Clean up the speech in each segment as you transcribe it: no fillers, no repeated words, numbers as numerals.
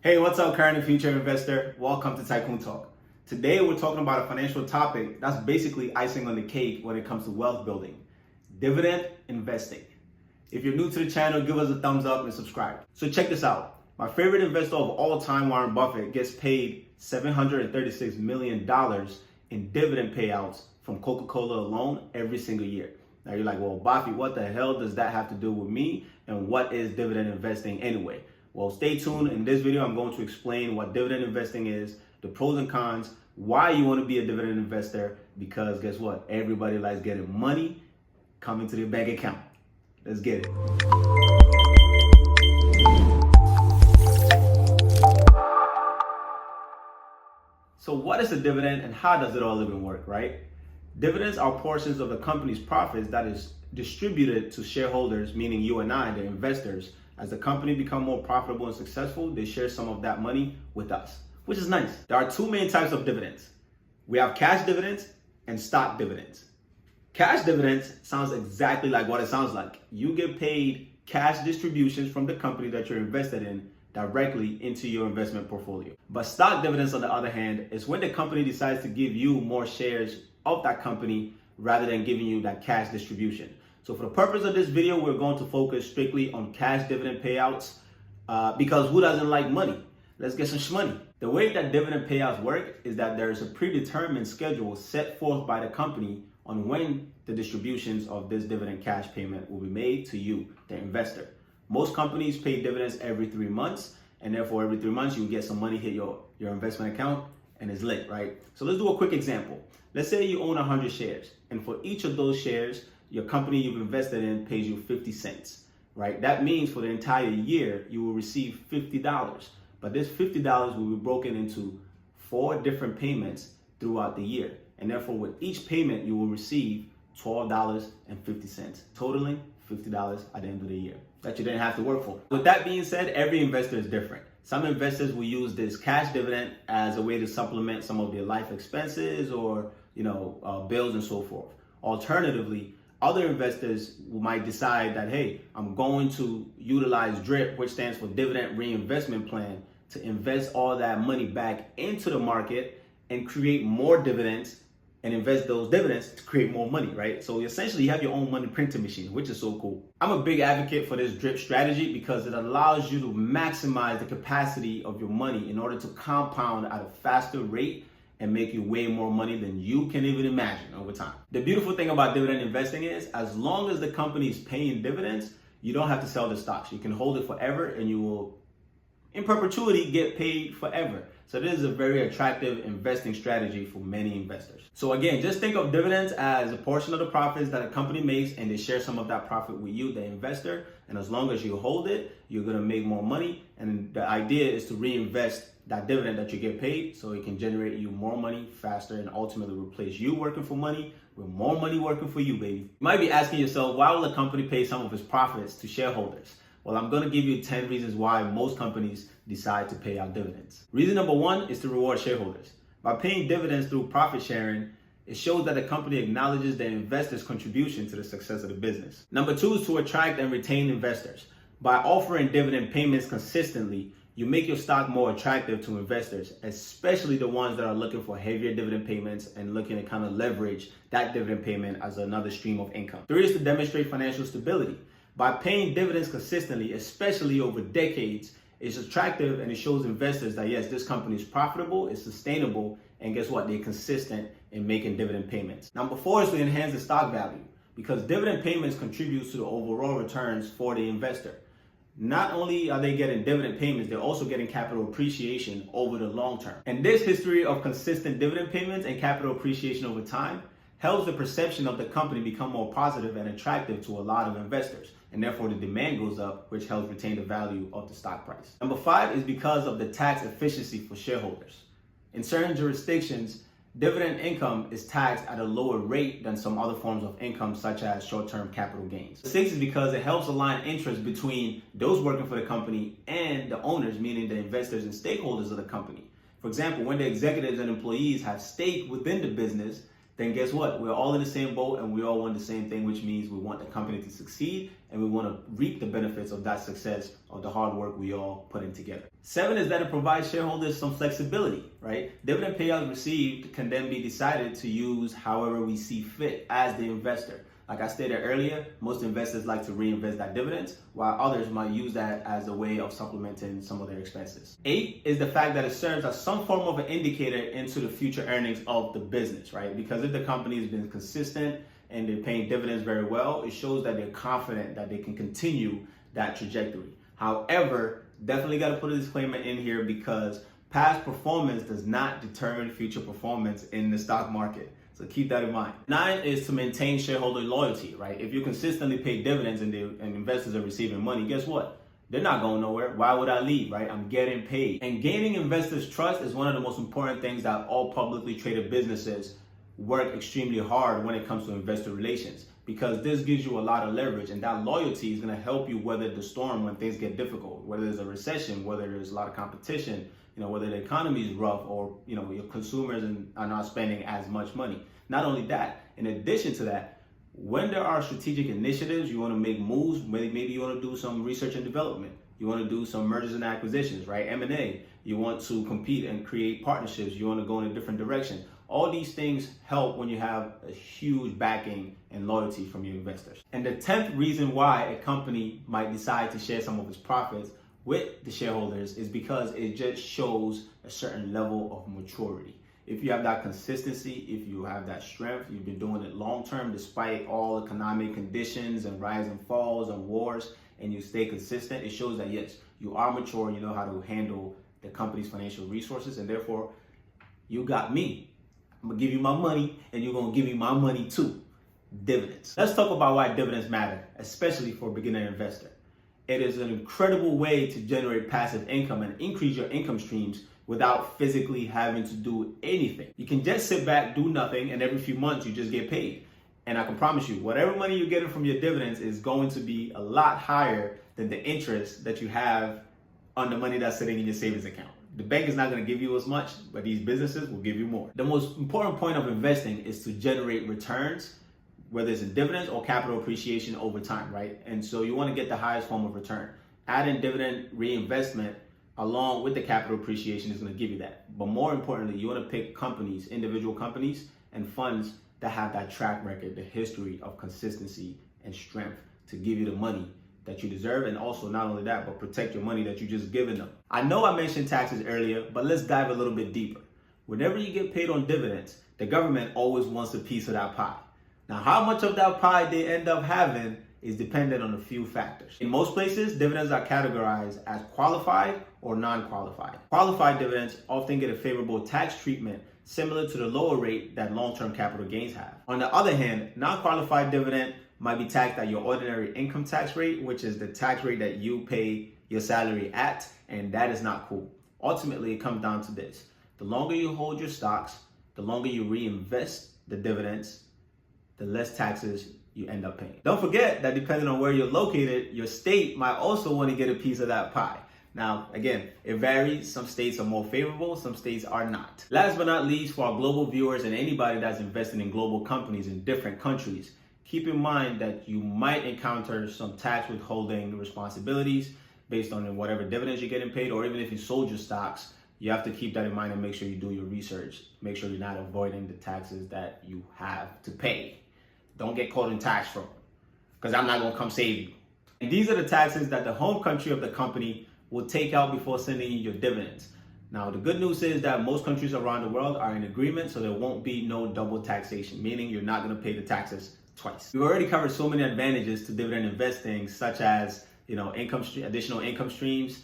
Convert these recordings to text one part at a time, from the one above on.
Hey, what's up, current and future investor? Welcome to Tycoon Talk. Today, we're talking about a financial topic that's basically icing on the cake when it comes to wealth building: dividend investing. If you're new to the channel, give us a thumbs up and subscribe. So check this out. My favorite investor of all time, Warren Buffett, gets paid $736 million in dividend payouts from Coca-Cola alone every single year. Now you're like, well, Buffy, what the hell does that have to do with me? And what is dividend investing anyway? Well, stay tuned. In this video, I'm going to explain what dividend investing is, the pros and cons, why you want to be a dividend investor, because guess what? Everybody likes getting money coming to their bank account. Let's get it. So what is a dividend and how does it all even work, right? Dividends are portions of the company's profits that is distributed to shareholders, meaning you and I, the investors. As the company become more profitable and successful, they share some of that money with us, which is nice. There are two main types of dividends. We have cash dividends and stock dividends. Cash dividends sounds exactly like what it sounds like. You get paid cash distributions from the company that you're invested in directly into your investment portfolio. But stock dividends, on the other hand, is when the company decides to give you more shares of that company rather than giving you that cash distribution. So for the purpose of this video, we're going to focus strictly on cash dividend payouts because who doesn't like money? Let's get some shmoney. The way that dividend payouts work is that there is a predetermined schedule set forth by the company on when the distributions of this dividend cash payment will be made to you, the investor. Most companies pay dividends every 3 months, and therefore every 3 months you get some money hit your investment account and it's lit, right? So let's do a quick example. Let's say you own 100 shares, and for each of those shares, your company you've invested in pays you 50 cents, right? That means for the entire year, you will receive $50. But this $50 will be broken into 4 different payments throughout the year. And therefore, with each payment, you will receive $12.50, totaling $50 at the end of the year that you didn't have to work for. With that being said, every investor is different. Some investors will use this cash dividend as a way to supplement some of their life expenses or bills and so forth. Alternatively, other investors might decide that, hey, I'm going to utilize DRIP, which stands for Dividend Reinvestment Plan, to invest all that money back into the market and create more dividends and invest those dividends to create more money, right? So essentially you have your own money printing machine, which is so cool. I'm a big advocate for this DRIP strategy because it allows you to maximize the capacity of your money in order to compound at a faster rate and make you way more money than you can even imagine over time. The beautiful thing about dividend investing is as long as the company is paying dividends, you don't have to sell the stocks. You can hold it forever and you will, in perpetuity, get paid forever. So this is a very attractive investing strategy for many investors. So again, just think of dividends as a portion of the profits that a company makes and they share some of that profit with you, the investor. And as long as you hold it, you're gonna make more money. And the idea is to reinvest that dividend that you get paid so it can generate you more money faster and ultimately replace you working for money with more money working for you, baby. You might be asking yourself, why will a company pay some of its profits to shareholders? Well, I'm going to give you 10 reasons why most companies decide to pay out dividends. Reason number 1 is to reward shareholders. By paying dividends through profit sharing, it shows that the company acknowledges the investor's contribution to the success of the business. Number 2 is to attract and retain investors. By offering dividend payments consistently, you make your stock more attractive to investors, especially the ones that are looking for heavier dividend payments and looking to kind of leverage that dividend payment as another stream of income. 3 is to demonstrate financial stability. By paying dividends consistently, especially over decades, it's attractive and it shows investors that yes, this company is profitable, it's sustainable, and guess what? They're consistent in making dividend payments. Number 4 is to enhance the stock value because dividend payments contribute to the overall returns for the investor. Not only are they getting dividend payments, they're also getting capital appreciation over the long term. And this history of consistent dividend payments and capital appreciation over time helps the perception of the company become more positive and attractive to a lot of investors. And therefore the demand goes up, which helps retain the value of the stock price. Number 5 is because of the tax efficiency for shareholders. In certain jurisdictions, dividend income is taxed at a lower rate than some other forms of income, such as short-term capital gains. 6 is because it helps align interests between those working for the company and the owners, meaning the investors and stakeholders of the company. For example, when the executives and employees have stake within the business, then guess what? We're all in the same boat and we all want the same thing, which means we want the company to succeed and we want to reap the benefits of that success of the hard work we all put in together. 7 is that it provides shareholders some flexibility, right? Dividend payouts received can then be decided to use however we see fit as the investor. Like I stated earlier, most investors like to reinvest that dividends, while others might use that as a way of supplementing some of their expenses. 8 is the fact that it serves as some form of an indicator into the future earnings of the business, right? Because if the company has been consistent and they're paying dividends very well, it shows that they're confident that they can continue that trajectory. However, definitely got to put a disclaimer in here because past performance does not determine future performance in the stock market. So keep that in mind. 9 is to maintain shareholder loyalty, right? If you consistently pay dividends and investors are receiving money, guess what? They're not going nowhere. Why would I leave, right? I'm getting paid. And gaining investors' trust is one of the most important things that all publicly traded businesses work extremely hard when it comes to investor relations, because this gives you a lot of leverage, and that loyalty is going to help you weather the storm when things get difficult, whether there's a recession, whether there's a lot of competition, whether the economy is rough, or your consumers are not spending as much money. Not only that, in addition to that, when there are strategic initiatives, you want to make moves, maybe you want to do some research and development, you want to do some mergers and acquisitions, right? M&A, you want to compete and create partnerships, you want to go in a different direction. All these things help when you have a huge backing and loyalty from your investors. And the 10th reason why a company might decide to share some of its profits with the shareholders is because it just shows a certain level of maturity. If you have that consistency, if you have that strength, you've been doing it long term despite all economic conditions and rise and falls and wars, and you stay consistent, it shows that yes, you are mature, you know how to handle the company's financial resources, and therefore you got me. I'm gonna give you my money and you're gonna give me my money too. Dividends. Let's talk about why dividends matter, especially for a beginner investor. It is an incredible way to generate passive income and increase your income streams without physically having to do anything. You can just sit back, do nothing, and every few months you just get paid. And I can promise you, whatever money you're getting from your dividends is going to be a lot higher than the interest that you have on the money that's sitting in your savings account. The bank is not going to give you as much, but these businesses will give you more. The most important point of investing is to generate returns, whether it's in dividends or capital appreciation over time, right? And so you want to get the highest form of return. Adding dividend reinvestment along with the capital appreciation is going to give you that. But more importantly, you want to pick companies, individual companies and funds that have that track record, the history of consistency and strength to give you the money that you deserve, and also not only that, but protect your money that you just given them. I know I mentioned taxes earlier, but let's dive a little bit deeper. Whenever you get paid on dividends, the government always wants a piece of that pie. Now, how much of that pie they end up having is dependent on a few factors. In most places, dividends are categorized as qualified or non-qualified. Qualified dividends often get a favorable tax treatment similar to the lower rate that long-term capital gains have. On the other hand, non-qualified dividend might be taxed at your ordinary income tax rate, which is the tax rate that you pay your salary at, and that is not cool. Ultimately, it comes down to this. The longer you hold your stocks, the longer you reinvest the dividends, the less taxes you end up paying. Don't forget that depending on where you're located, your state might also want to get a piece of that pie. Now, again, it varies. Some states are more favorable, some states are not. Last but not least, for our global viewers and anybody that's investing in global companies in different countries, keep in mind that you might encounter some tax withholding responsibilities based on whatever dividends you're getting paid, or even if you sold your stocks, you have to keep that in mind and make sure you do your research. Make sure you're not avoiding the taxes that you have to pay. Don't get caught in tax fraud, because I'm not going to come save you. And these are the taxes that the home country of the company will take out before sending you your dividends. Now, the good news is that most countries around the world are in agreement, so there won't be no double taxation, meaning you're not going to pay the taxes twice. We've already covered so many advantages to dividend investing, such as additional income streams,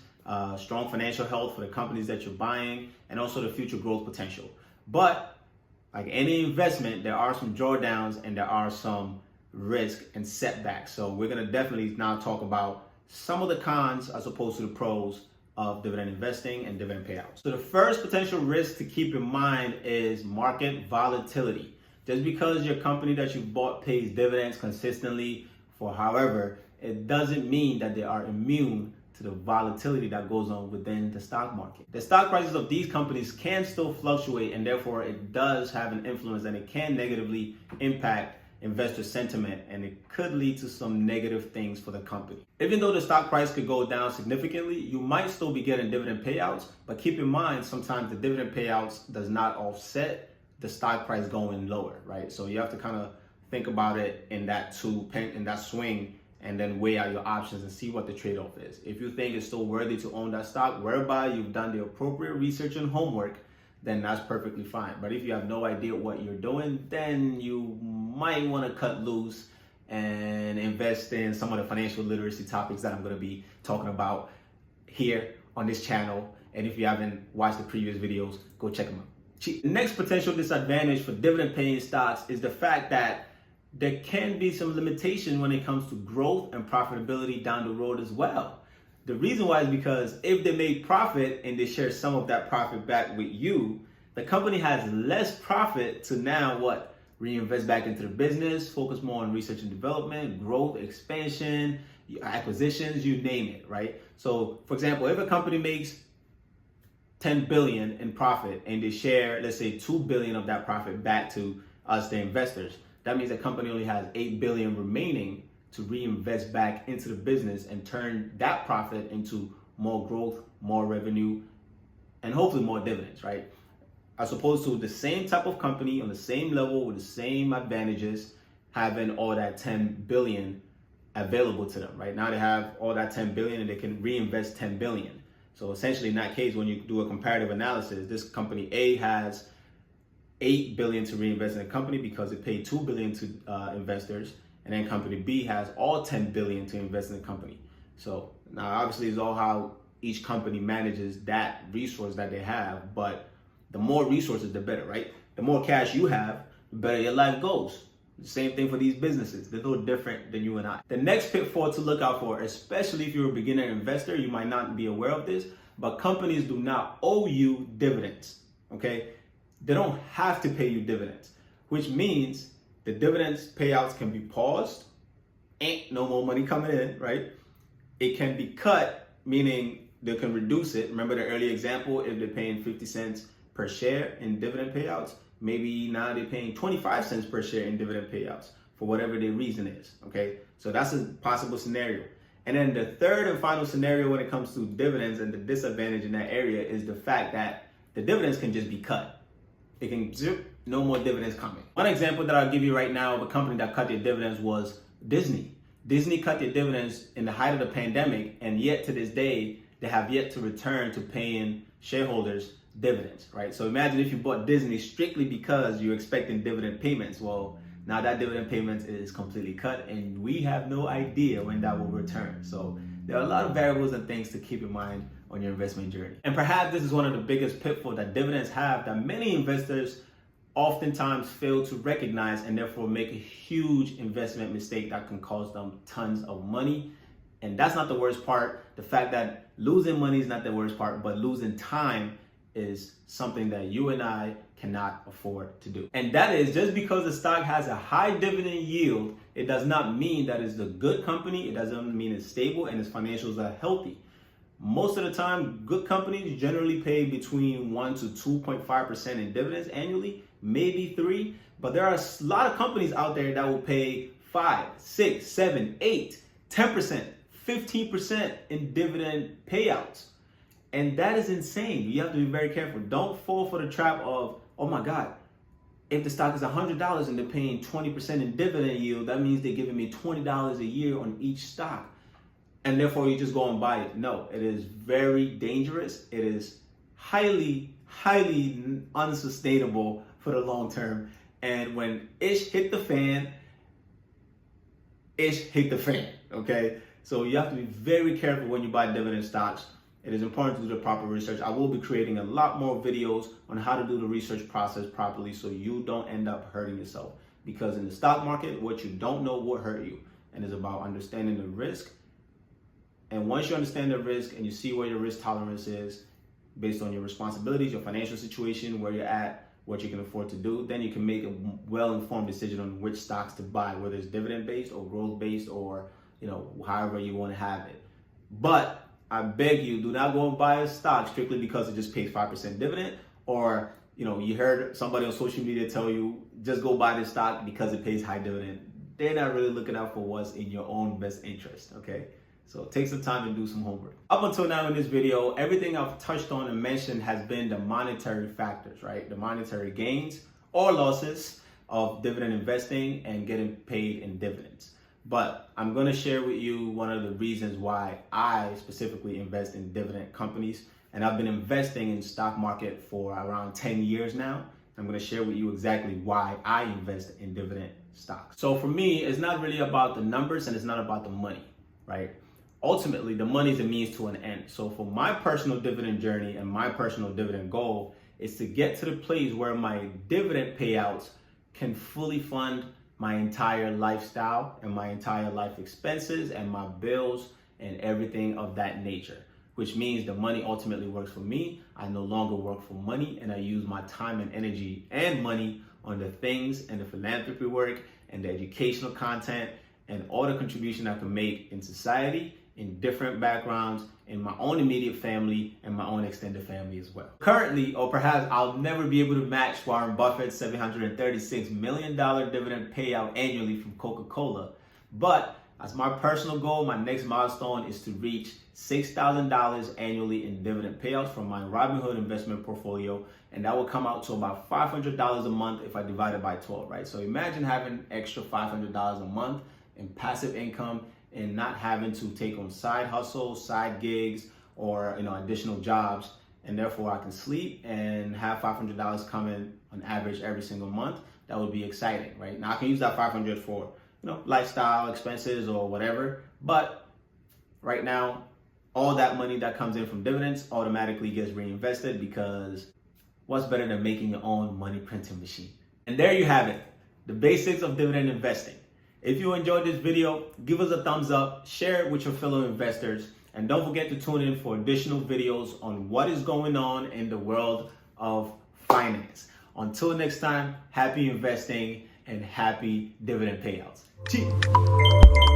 strong financial health for the companies that you're buying, and also the future growth potential. But like any investment, there are some drawdowns and there are some risk and setbacks. So we're going to definitely now talk about some of the cons as opposed to the pros of dividend investing and dividend payouts. So the first potential risk to keep in mind is market volatility. Just because your company that you bought pays dividends consistently for however, it doesn't mean that they are immune to the volatility that goes on within the stock market. The stock prices of these companies can still fluctuate, and therefore it does have an influence, and it can negatively impact investor sentiment, and it could lead to some negative things for the company. Even though the stock price could go down significantly, you might still be getting dividend payouts, but keep in mind sometimes the dividend payouts does not offset the stock price going lower, right? So you have to kind of think about it in that swing, and then weigh out your options and see what the trade-off is. If you think it's still worthy to own that stock, whereby you've done the appropriate research and homework, then that's perfectly fine. But if you have no idea what you're doing, then you might want to cut loose and invest in some of the financial literacy topics that I'm going to be talking about here on this channel. And if you haven't watched the previous videos, go check them out. The next potential disadvantage for dividend paying stocks is the fact that there can be some limitation when it comes to growth and profitability down the road as well. The reason why is because if they make profit and they share some of that profit back with you, the company has less profit to now what? Reinvest back into the business, focus more on research and development, growth, expansion, acquisitions, you name it, right? So for example, if a company makes 10 billion in profit and they share, let's say 2 billion of that profit back to us, the investors, that means the company only has 8 billion remaining to reinvest back into the business and turn that profit into more growth, more revenue, and hopefully more dividends, right? As opposed to the same type of company on the same level with the same advantages having all that 10 billion available to them, right? Now they have all that 10 billion and they can reinvest 10 billion. So essentially in that case, when you do a comparative analysis, this company A has 8 billion to reinvest in the company because it paid 2 billion to investors, and then company B has all 10 billion to invest in the company. So now obviously it's all how each company manages that resource that they have, but the more resources, the better, right? The more cash you have, the better your life goes. The same thing for these businesses. They're no different than you and I. The next pitfall to look out for, especially if you're a beginner investor, you might not be aware of this, but companies do not owe you dividends, okay? They don't have to pay you dividends, which means the dividends payouts can be paused, ain't no more money coming in, right? It can be cut, meaning they can reduce it. Remember the early example, if they're paying 50 cents per share in dividend payouts, maybe now they're paying 25 cents per share in dividend payouts for whatever their reason is, okay? So that's a possible scenario. And then the third and final scenario when it comes to dividends and the disadvantage in that area is the fact that the dividends can just be cut. It can zip, no more dividends coming. One example that I'll give you right now of a company that cut their dividends was Disney. Disney cut their dividends in the height of the pandemic, and yet to this day, they have yet to return to paying shareholders dividends, right? So imagine if you bought Disney strictly because you're expecting dividend payments. Well, now that dividend payments is completely cut, and we have no idea when that will return. So there are a lot of variables and things to keep in mind on your investment journey. And perhaps this is one of the biggest pitfalls that dividends have that many investors oftentimes fail to recognize, and therefore make a huge investment mistake that can cost them tons of money. And that's not the worst part. The fact that losing money is not the worst part, but losing time is something that you and I cannot afford to do. And that is, just because the stock has a high dividend yield, it does not mean that it's a good company. It doesn't mean it's stable and its financials are healthy. Most of the time, good companies generally pay between 1 to 2.5% in dividends annually, maybe 3. But there are a lot of companies out there that will pay 5, 6, 7, 8, 10%, 15% in dividend payouts. And that is insane. You have to be very careful. Don't fall for the trap of, oh my God, if the stock is $100 and they're paying 20% in dividend yield, that means they're giving me $20 a year on each stock. And therefore you just go and buy it. No, it is very dangerous. It is highly, highly unsustainable for the long term. And when ish hit the fan, okay? So you have to be very careful when you buy dividend stocks. It is important to do the proper research. I will be creating a lot more videos on how to do the research process properly so you don't end up hurting yourself. Because in the stock market, what you don't know will hurt you. And it's about understanding the risk. And once you understand the risk and you see where your risk tolerance is based on your responsibilities, your financial situation, where you're at, what you can afford to do, then you can make a well-informed decision on which stocks to buy, whether it's dividend-based or growth-based or, however you want to have it. But I beg you, do not go and buy a stock strictly because it just pays 5% dividend, or you heard somebody on social media tell you just go buy this stock because it pays high dividend. They're not really looking out for what's in your own best interest, okay? So take some time and do some homework. Up until now in this video, everything I've touched on and mentioned has been the monetary factors, right? The monetary gains or losses of dividend investing and getting paid in dividends. But I'm gonna share with you one of the reasons why I specifically invest in dividend companies. And I've been investing in stock market for around 10 years now. I'm gonna share with you exactly why I invest in dividend stocks. So for me, it's not really about the numbers and it's not about the money, right? Ultimately, the money is a means to an end. So for my personal dividend journey and my personal dividend goal is to get to the place where my dividend payouts can fully fund my entire lifestyle and my entire life expenses and my bills and everything of that nature, which means the money ultimately works for me. I no longer work for money, and I use my time and energy and money on the things and the philanthropy work and the educational content and all the contribution I can make in society, in different backgrounds, in my own immediate family and my own extended family as well. Currently, or perhaps I'll never be able to match Warren Buffett's $736 million dividend payout annually from Coca-Cola. But as my personal goal, my next milestone is to reach $6,000 annually in dividend payouts from my Robinhood investment portfolio. And that will come out to about $500 a month if I divide it by 12, right? So imagine having extra $500 a month in passive income and not having to take on side hustles, side gigs, or additional jobs, and therefore I can sleep and have $500 come in on average every single month. That would be exciting, right? Now I can use that $500 for lifestyle expenses or whatever, but right now all that money that comes in from dividends automatically gets reinvested, because what's better than making your own money printing machine? And there you have it, the basics of dividend investing. If you enjoyed this video, give us a thumbs up, share it with your fellow investors, and don't forget to tune in for additional videos on what is going on in the world of finance. Until next time, happy investing and happy dividend payouts. Cheers.